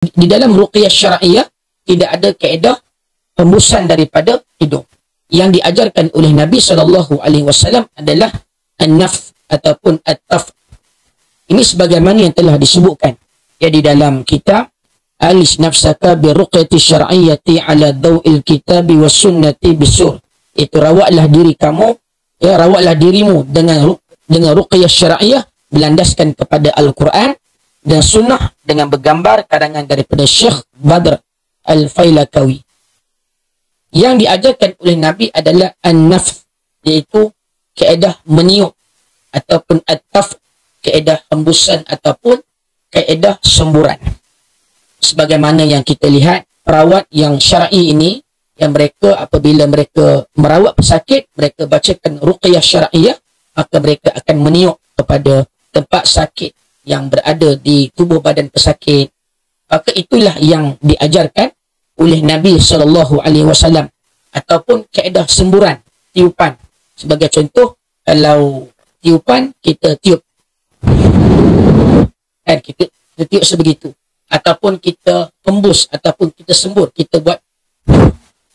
Di dalam ruqyah syar'iyah tidak ada kaedah hembusan daripada hidung. Yang diajarkan oleh Nabi SAW adalah an-nafth ataupun at-taf. Ini sebagaimana yang telah disebutkan ya di dalam kitab Alish nafsaka bi ruqyati syar'iyyati ala daw'il kitabi was sunnati bisur. Itu rawatlah diri kamu, ya rawatlah dirimu dengan ruqyah syar'iyyah berlandaskan kepada Al-Quran dan sunnah dengan bergambar karangan daripada Syekh Badr Al-Failakawi. Yang diajarkan oleh Nabi adalah an-nafth, iaitu kaedah meniup ataupun at-taf, kaedah hembusan ataupun kaedah semburan. Sebagaimana yang kita lihat, perawat yang syar'i ini, yang mereka apabila mereka merawat pesakit, mereka bacakan ruqyah syar'iyah, maka mereka akan meniup kepada tempat sakit yang berada di tubuh badan pesakit. Maka itulah yang diajarkan oleh Nabi SAW. Ataupun kaedah semburan, tiupan. Sebagai contoh, kalau tiupan, kita tiup. Dan kita tiup sebegitu. Ataupun kita hembus, ataupun kita sembur, kita buat.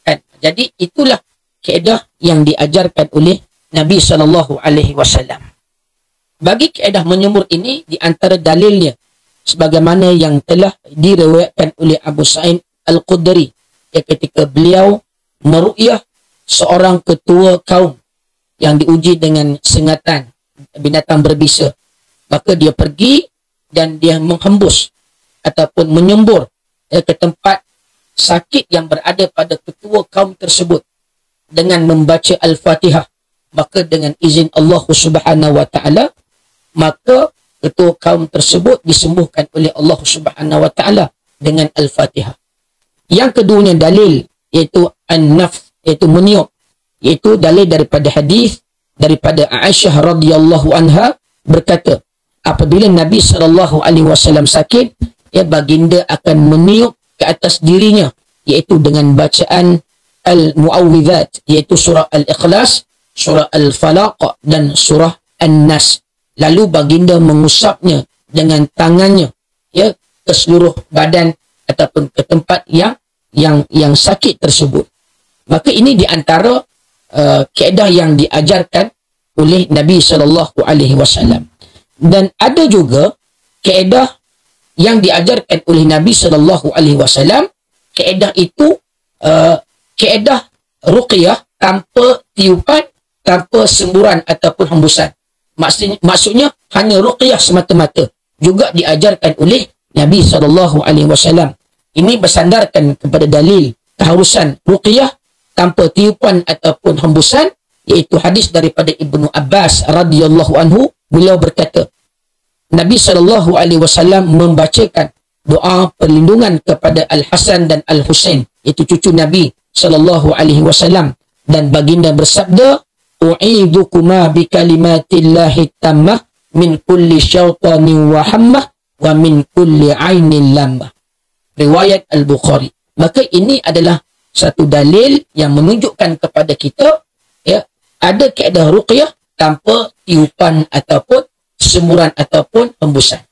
Kan? Jadi itulah kaedah yang diajarkan oleh Nabi SAW. Bagi kaedah menyembur ini, di antara dalilnya, sebagaimana yang telah diriwayatkan oleh Abu Sa'id Al-Khudri, ketika beliau meru'yah seorang ketua kaum yang diuji dengan sengatan binatang berbisa, maka dia pergi dan dia menghembus ataupun menyembur ke tempat sakit yang berada pada ketua kaum tersebut dengan membaca Al-Fatihah. Maka dengan izin Allah Subhanahu wa taala, maka ketua kaum tersebut disembuhkan oleh Allah Subhanahu wa taala dengan Al-Fatihah. Yang keduanya dalil, iaitu an-nafth, iaitu meniup, iaitu dalil daripada hadis daripada Aisyah radhiyallahu anha berkata, apabila Nabi SAW sakit, ya baginda akan meniup ke atas dirinya, iaitu dengan bacaan al-mu'awwidhat, iaitu surah al-ikhlas, surah al-falaq dan surah an-nas. Lalu baginda mengusapnya dengan tangannya, ya, ke seluruh badan ataupun ke tempat yang sakit tersebut. Maka ini di antara kaedah yang diajarkan oleh Nabi SAW. Dan ada juga kaedah yang diajarkan oleh Nabi SAW. Kaedah itu kaedah ruqyah tanpa tiupan, tanpa semburan ataupun hembusan. Maksudnya hanya ruqyah semata-mata juga diajarkan oleh Nabi SAW. Ini bersandarkan kepada dalil keharusan ruqyah tanpa tiupan ataupun hembusan, iaitu hadis daripada Ibnu Abbas radhiyallahu anhu. Beliau berkata, Nabi SAW membacakan doa perlindungan kepada Al-Hasan dan Al-Husain, itu cucu Nabi SAW, dan baginda bersabda, u'idukuma bi kalimatillahi tammah min kulli syaitanin wa hammah wa min kulli ainin lammah. Riwayat Al-Bukhari. Maka ini adalah satu dalil yang menunjukkan kepada kita, ya, ada kaedah ruqyah tanpa tiupan ataupun semburan ataupun hembusan.